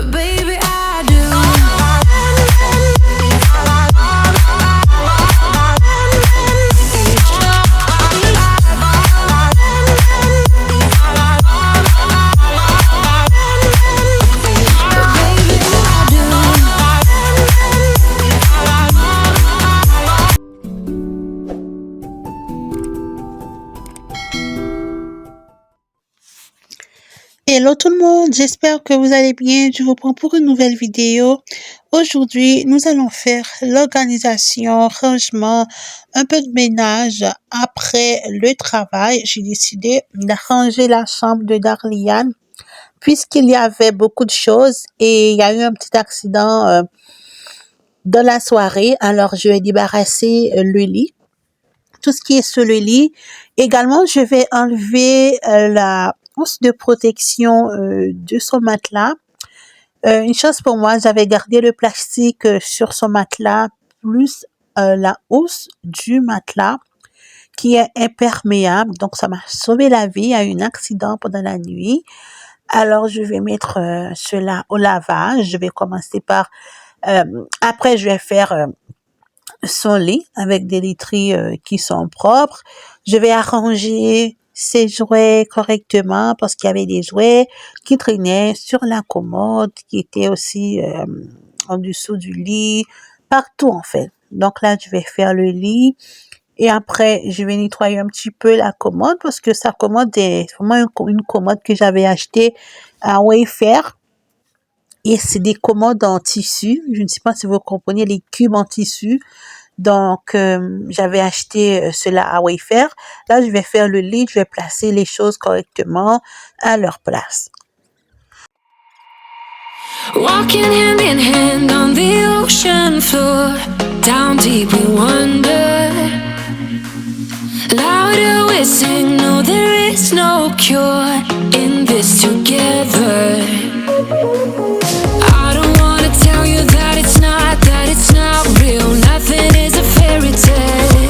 but baby, I do. Hello tout le monde, j'espère que vous allez bien. Je vous prends pour une nouvelle vidéo. Aujourd'hui, nous allons faire l'organisation, rangement, un peu de ménage après le travail. J'ai décidé d'arranger la chambre de Darliane puisqu'il y avait beaucoup de choses et il y a eu un petit accident dans la soirée. Alors, je vais débarrasser le lit, tout ce qui est sur le lit. Également, je vais enlever la housse de protection de son matelas. Une chose pour moi, j'avais gardé le plastique sur son matelas plus la housse du matelas qui est imperméable. Donc, ça m'a sauvé la vie à un accident pendant la nuit. Alors, je vais mettre cela au lavage. Je vais commencer par... après, je vais faire son lit avec des literies qui sont propres. Je vais arranger ses jouets correctement parce qu'il y avait des jouets qui traînaient sur la commode, qui étaient aussi en dessous du lit, partout en fait. Donc là, je vais faire le lit et après, je vais nettoyer un petit peu la commode parce que sa commode est vraiment une commode que j'avais achetée à Wayfair. Et c'est des commodes en tissu. Je ne sais pas si vous comprenez les cubes en tissu. Donc, j'avais acheté cela à Wayfair. Là, je vais faire le lit. Je vais placer les choses correctement à leur place. Walking hand in hand on the ocean floor, down deep we wander. Louder we sing, no there is no cure in this together. I don't wanna tell you that it's not real. Nothing is a fairy tale.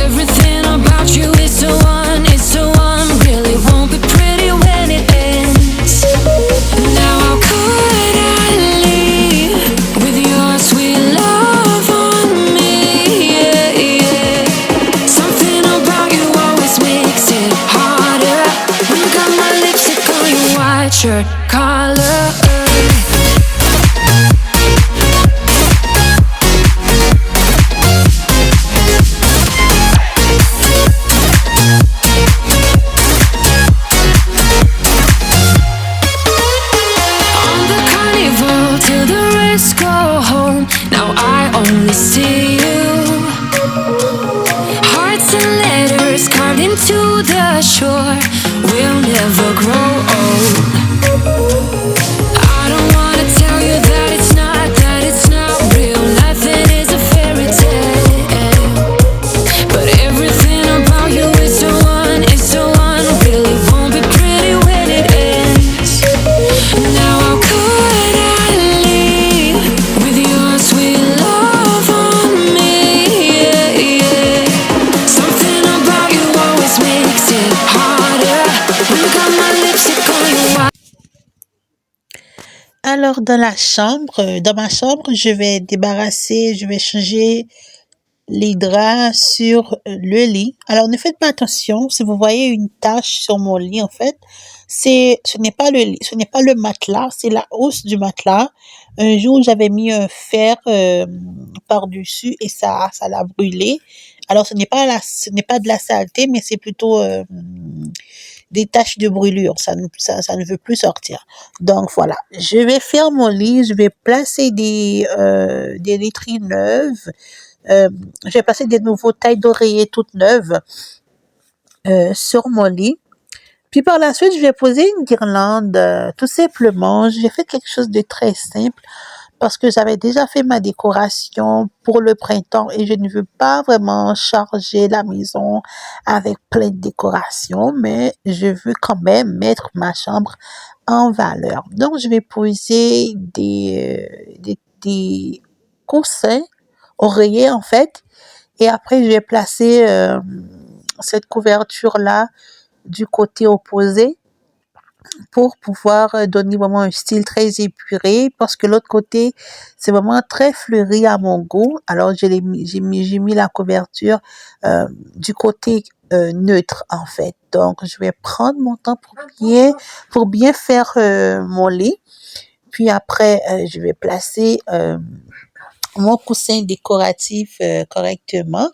Everything about you is so unreal. It won't be pretty when it ends. Now how could I leave with your sweet love on me? Yeah, yeah. Something about you always makes it harder. When you got my lipstick on your white shirt collar. See you, hearts and letters carved into the shore. We'll never grow old. I don't wanna tell you that it's not real. Nothing is a fairy tale. But everything about you is so unreal. It won't be pretty when it ends. Now how could I leave with your sweet love? Alors, dans ma chambre, je vais changer les draps sur le lit. Alors, ne faites pas attention. Si vous voyez une tache sur mon lit, en fait, ce n'est pas le lit, ce n'est pas le matelas, c'est la housse du matelas. Un jour, j'avais mis un fer par-dessus et ça l'a brûlé. Alors, ce n'est pas de la saleté, mais c'est plutôt des taches de brûlure. Ça ne veut plus sortir. Donc voilà, je vais faire mon lit. Je vais placer des literies neuves. Je vais placer des nouveaux tailles d'oreiller toutes neuves sur mon lit. Puis par la suite, je vais poser une guirlande. Tout simplement, j'ai fait quelque chose de très simple parce que j'avais déjà fait ma décoration pour le printemps et je ne veux pas vraiment charger la maison avec plein de décorations, mais je veux quand même mettre ma chambre en valeur. Donc, je vais poser des coussins, oreillers en fait, et après, je vais placer cette couverture-là du côté opposé pour pouvoir donner vraiment un style très épuré parce que l'autre côté, c'est vraiment très fleuri à mon goût. Alors, j'ai mis la couverture du côté neutre en fait. Donc, je vais prendre mon temps pour bien faire mon lit. Puis après, je vais placer mon coussin décoratif correctement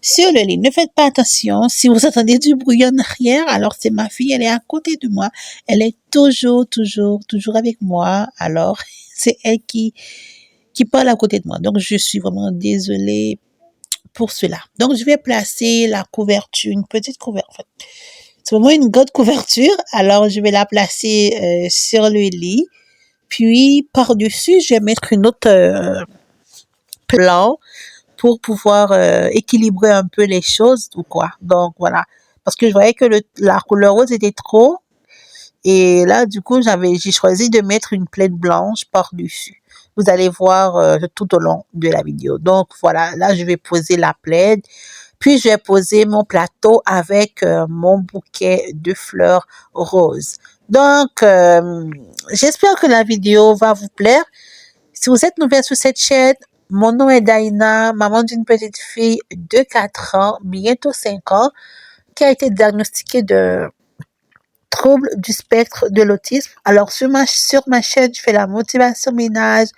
sur le lit. Ne faites pas attention. Si vous entendez du bruit en arrière, alors c'est ma fille, elle est à côté de moi. Elle est toujours avec moi. Alors, c'est elle qui parle à côté de moi. Donc, je suis vraiment désolée pour cela. Donc, je vais placer la couverture, une petite couverture. En fait, c'est vraiment une grande couverture. Alors, je vais la placer sur le lit. Puis, par-dessus, je vais mettre une autre plan pour pouvoir équilibrer un peu les choses ou quoi. Donc voilà. Parce que je voyais que la couleur rose était trop. Et là, du coup, j'ai choisi de mettre une plaide blanche par-dessus. Vous allez voir tout au long de la vidéo. Donc voilà, là, je vais poser la plaide. Puis je vais poser mon plateau avec mon bouquet de fleurs roses. Donc, j'espère que la vidéo va vous plaire. Si vous êtes nouvelle sur cette chaîne, mon nom est Daina, maman d'une petite fille de 4 ans, bientôt 5 ans, qui a été diagnostiquée de trouble du spectre de l'autisme. Alors, sur ma chaîne, je fais la motivation ménage,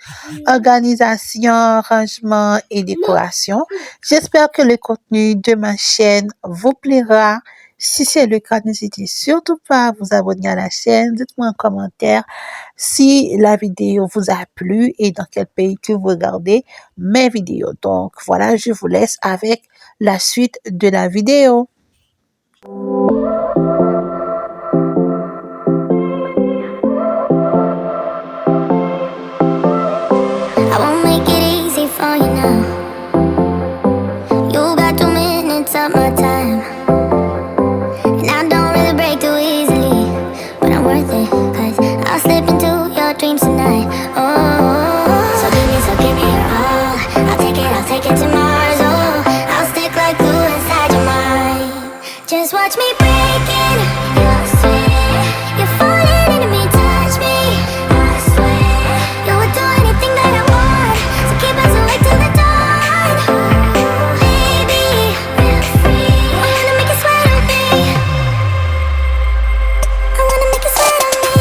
organisation, rangement et décoration. J'espère que le contenu de ma chaîne vous plaira. Si c'est le cas, n'hésitez surtout pas à vous abonner à la chaîne. Dites-moi en commentaire si la vidéo vous a plu et dans quel pays que vous regardez mes vidéos. Donc, voilà, je vous laisse avec la suite de la vidéo. I won't make it easy for you now. You got 2 minutes of my time, and I don't really break too easily, but I'm worth it, 'cause I'll slip into your dreams tonight. Oh, so give me your all. I'll take it to Mars. Oh, I'll stick like glue inside your mind. Just watch me breaking your sweat. You're falling into me, touch me. I swear you would do anything that I want. So keep us awake till the dawn. Baby, feel free. I wanna make you sweat on me. I wanna make you sweat on me.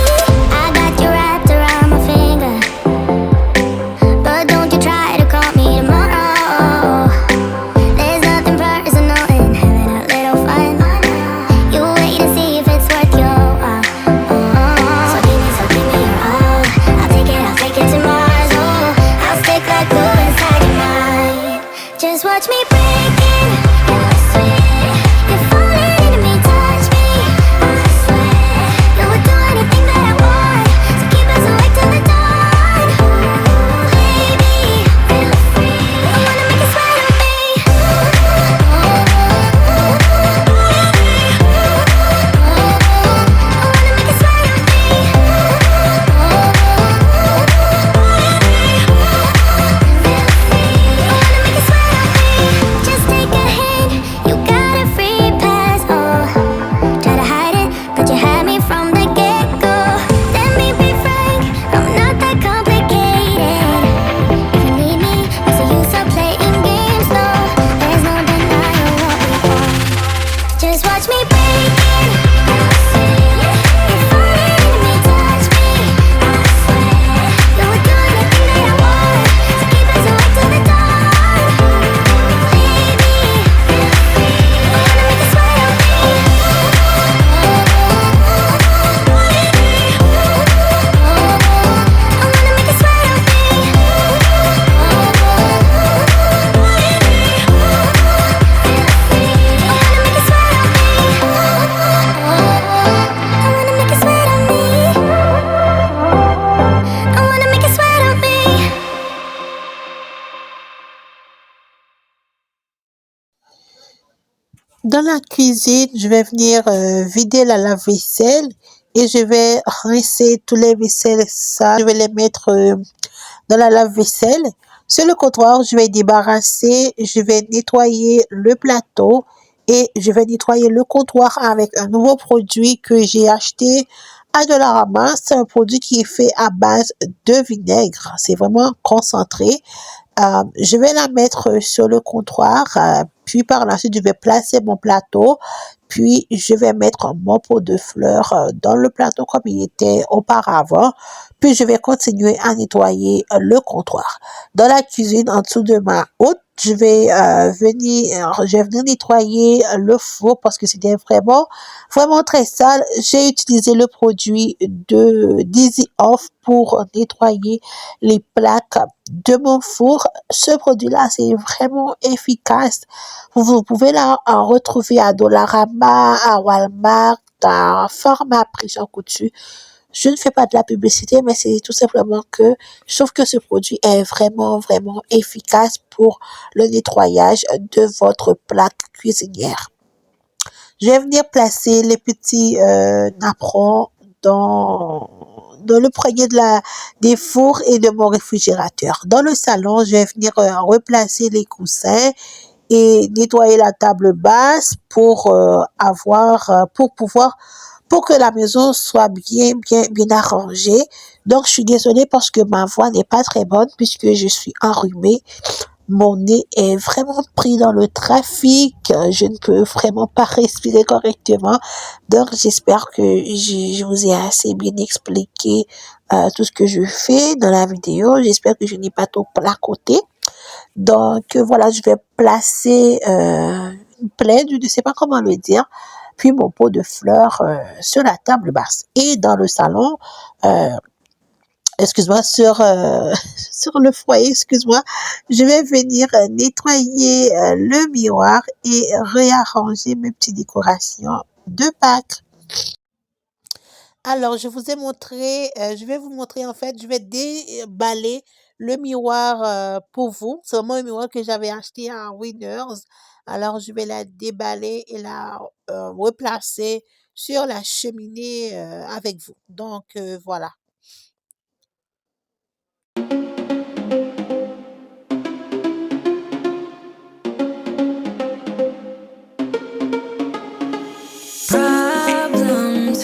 I got you wrapped around my finger, but don't you try to call me tomorrow. There's nothing personal in having a little fun. You wait and see if it's worth your while. So give me your all. I'll take it to Mars. Oh, I'll stick like glue inside your mind. Just watch me breaking your sweat. You're falling into me, touch me. I swear you would do anything that I want. So keep us awake till the dawn. Baby, feel free. I wanna make you sweat on me. I wanna make you sweat on me. Just take a hint, you got a free pass. Oh, try to hide it, but you had me from the get-go. Let me be frank, I'm not that complicated. If you need me, it's a use of playing games. No, there's no denying what we want. Just watch me break it. You're falling into me, touch me. I swear you would do anything that I want. So keep us awake till the dawn. Baby, feel free. I wanna make you sweat on me. I wanna make you sweat on me. I wanna make you sweat on me. I wanna make you sweat on me. Dans la cuisine, je vais venir vider la lave-vaisselle et je vais rincer tous les vaisselles sales. Je vais les mettre dans la lave-vaisselle. Sur le comptoir, je vais débarrasser, je vais nettoyer le plateau et je vais nettoyer le comptoir avec un nouveau produit que j'ai acheté Adolorama, c'est un produit qui est fait à base de vinaigre. C'est vraiment concentré. Je vais la mettre sur le comptoir, puis par la suite, je vais placer mon plateau, puis je vais mettre mon pot de fleurs dans le plateau comme il était auparavant, puis je vais continuer à nettoyer le comptoir. Dans la cuisine, en dessous de ma hotte, je vais venir nettoyer le four parce que c'était vraiment très sale. J'ai utilisé le produit de Dizzy Off pour nettoyer les plaques de mon four. Ce produit-là, c'est vraiment efficace. Vous pouvez en retrouver à Dollarama, à Walmart, à Format Prix Jean Coutu. Je ne fais pas de la publicité, mais c'est tout simplement que je trouve que ce produit est vraiment efficace pour le nettoyage de votre plaque cuisinière. Je vais venir placer les petits napperons dans le poignet des fours et de mon réfrigérateur. Dans le salon, je vais venir replacer les coussins et nettoyer la table basse pour pour que la maison soit bien arrangée. Donc, je suis désolée parce que ma voix n'est pas très bonne puisque je suis enrhumée. Mon nez est vraiment pris dans le trafic. Je ne peux vraiment pas respirer correctement. Donc, j'espère que je vous ai assez bien expliqué tout ce que je fais dans la vidéo. J'espère que je n'ai pas tout placoté. Donc, voilà, je vais placer une plaide, je ne sais pas comment le dire, puis mon pot de fleurs sur la table basse. Et dans le salon, sur le foyer, je vais venir nettoyer le miroir et réarranger mes petites décorations de Pâques. Alors, je vais vous montrer en fait, je vais déballer le miroir pour vous. C'est vraiment un miroir que j'avais acheté à Winners. Alors, je vais la déballer et la replacer sur la cheminée avec vous. Donc, voilà. Problems.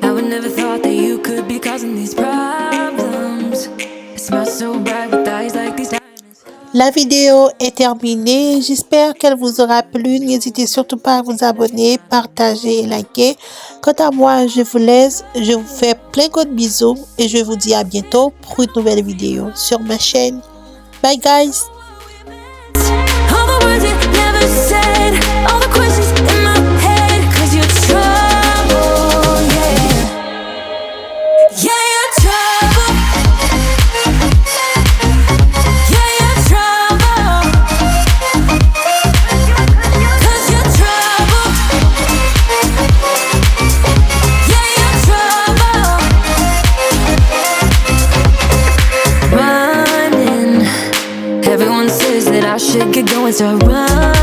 I would never thought that you could be causing these problems. It smells so bright with eyes like these diamonds. La vidéo est terminée. J'espère qu'elle vous aura plu. N'hésitez surtout pas à vous abonner, partager et liker. Quant à moi, je vous laisse. Je vous fais plein de bisous et je vous dis à bientôt pour une nouvelle vidéo sur ma chaîne. Bye guys! All the words you never said, all the questions in my head, 'cause you're trouble, yeah. Yeah, you're trouble. Yeah, you're trouble. 'Cause you're trouble. Yeah, you're trouble. Running. Everyone says that I should get going, so run.